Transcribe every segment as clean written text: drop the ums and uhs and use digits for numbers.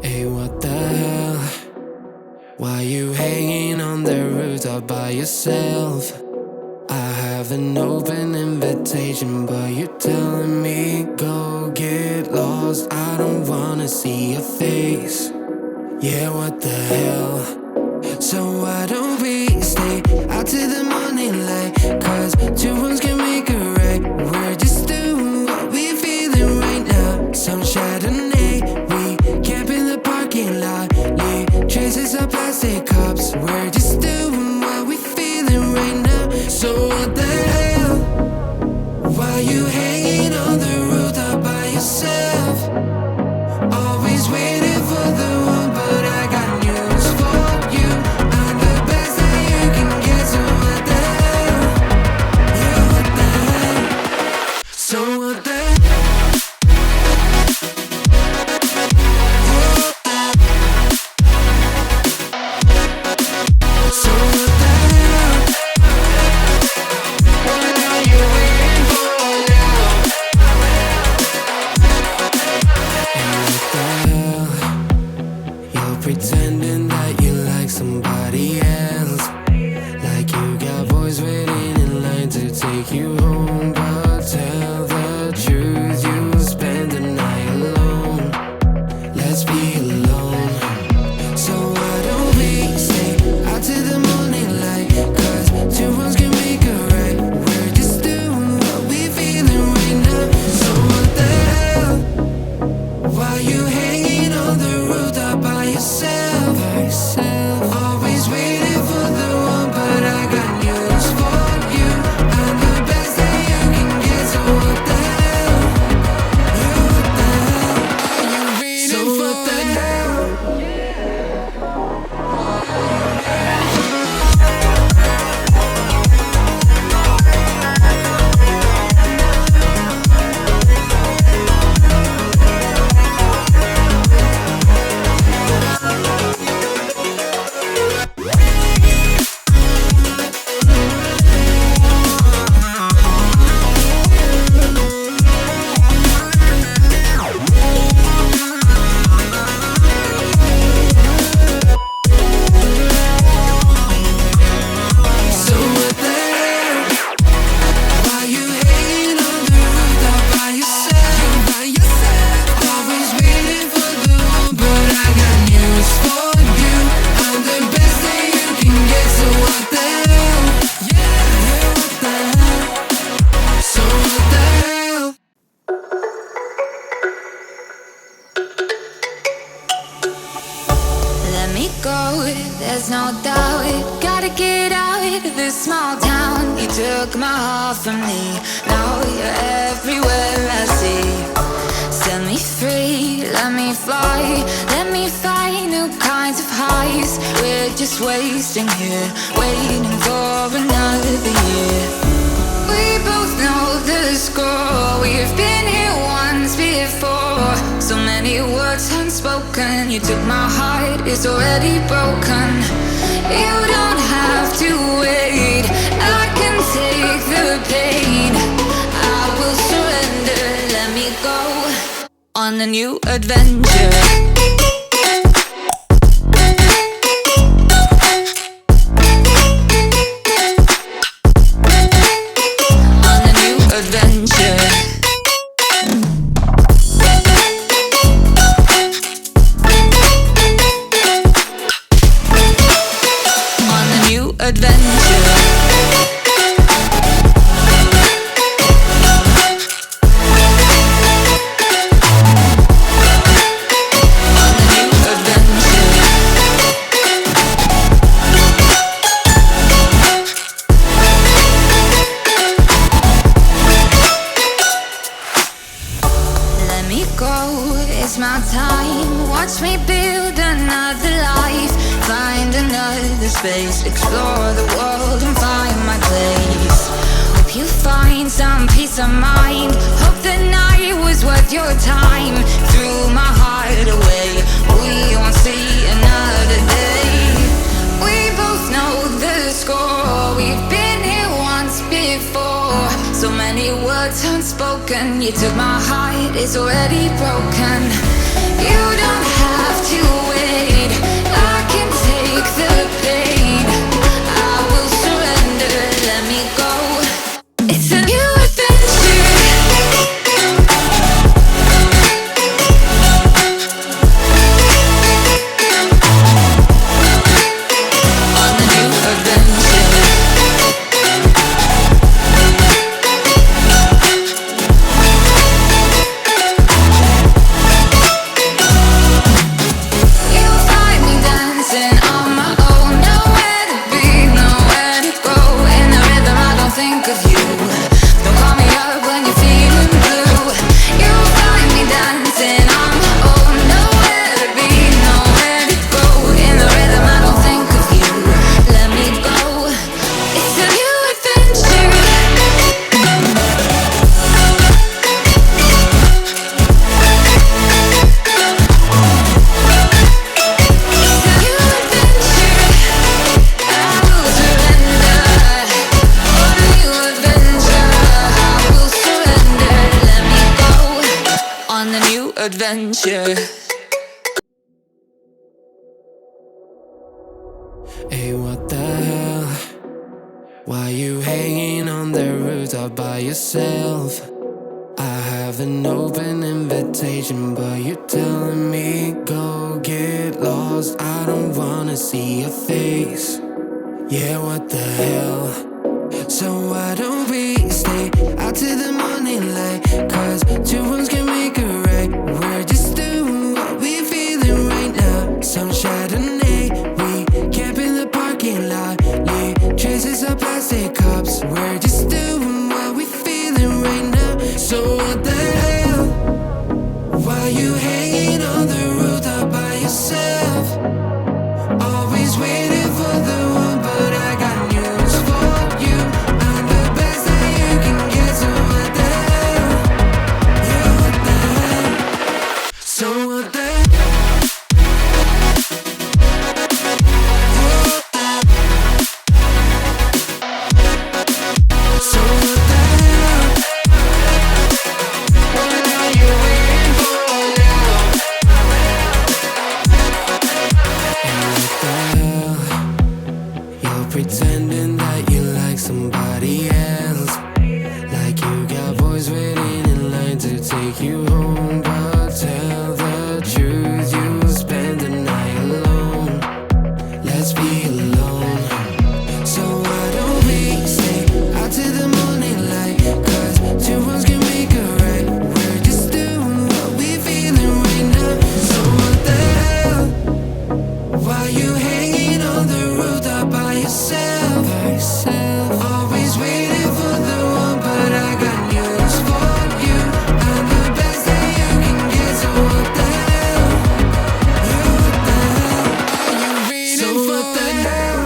Hey, what the hell? Why you hanging on the rooftop by yourself? I have an open invitation, but you're telling me go get lost. I don't wanna see your face. Yeah, what the hell? So why don't we stay out till the morning light? Cause two wrongs can make a right. We're just doing what we're feeling right now. Some Chardonnay, we camp in the parking lot. Leave traces of plastic cups. We're just doing what we're feeling right now. So what the hell? Why you hanging on the rooftop by yourself? Always waiting for the one, but I got news for you. I'm the best that you can get, so what the hell? Yeah, what the hell? So what the hell? So what the hell? What are you waiting for now? And what the hell? You're pretending that you like somebody else, like you got boys waiting in line to take you home. But tell the truth, you'll spend the night alone. Let's be alone. So why don't we stay out till the morning light? Cause two wrongs can make a right. We're just doing what we're feeling right now. So what the hell? Why you hanging on the rooftop by yourself? Always waiting for the one, but I got news for you. I'm the best that you can get, so what the hell? Yeah, what the hell? Are you waiting so for what the hell? So what the hell? Why you hanging on the rooftop by yourself? Always waiting for the one, but I got news for you. I'm the best that you can get, so what the hell? Yeah, what the hell? So what the hell? Let me go, there's no doubt. Gotta get out of this small town. You took my heart from me, now you're everywhere I see. Set me free, let me fly. Let me find new kinds of highs. We're just wasting here, waiting for another year. We both know the score. We've been here once before. So many words unspoken. You took my heart, it's already broken. You don't have to wait. I can take the pain. I will surrender. Let me go on a new adventure. On a new adventure. On a new adventure. On a new adventure. Let me go, it's my time. Watch me build another life. Find another space. Explore the world and find my place. Hope you find some peace of mind. Hope the night was worth your time. Threw my heart away. We won't see another day. We both know the score. We've been here once before. So many words unspoken. You took my heart, it's already broken. You don't have to adventure. Hey, what the hell? Why you hanging on the rooftop by yourself? I have an open invitation, but you're telling me go get lost. I don't wanna see your face. Yeah, what the hell? So why don't we stay out till the morning light? Cause two wrongs can make a right. We're just doing what we feeling right now. Some Chardonnay, we camp in the parking lot. Leave traces of plastic cups. We're just doing what we feeling right now. So what the hell? Why you hanging on the rooftop by yourself? Always waiting for the one, but I got news for you. I'm the best that you can get, so what the hell? Yeah, what the hell? So what the hell? So what the hell? What are you waiting for now? And what the hell? You're pretending that you like somebody else, like you got boys waiting in line to take you home. But tell the truth, you'll spend the night alone. Let's be alone. So why don't we stay out till the morning light? Cause two wrongs can make a right. We're just doing what we feeling right now. So what the hell? Why you hanging on the rooftop by yourself? Always waiting for the one, but I got news for you. I'm the best that you can get, so what the hell? Yeah, what the hell? Are you waiting so for what the hell?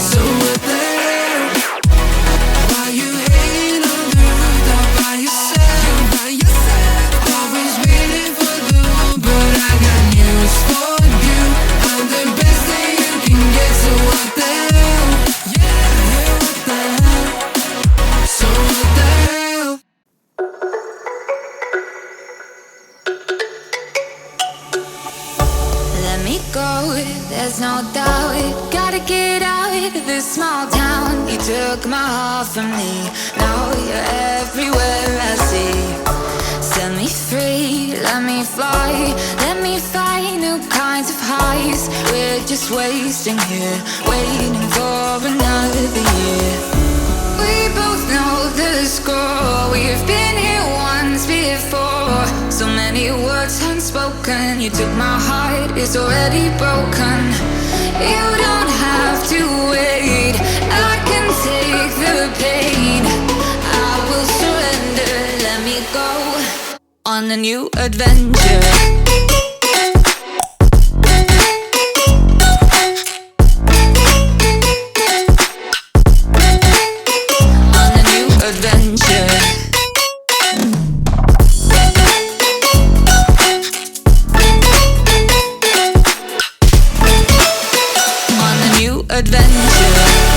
So what the hell? Why you hanging on the rooftop by yourself? Always waiting for the one, but I got news for you. I'm the best that you can get, so what the hell? Yeah, what the hell? So what the hell? Let me go, there's no doubt. Gotta get out of this small town. You took my heart from me, now you're everywhere I see. Set me free, let me fly. Let me find new kinds of highs. We're just wasting here, waiting for another year. We both know the score. We've been here once before. So many words unspoken. You took my heart, it's already broken. You don't have to wait, I can take the pain. I will surrender, let me go on a new adventure. On a new adventure. On a new adventure.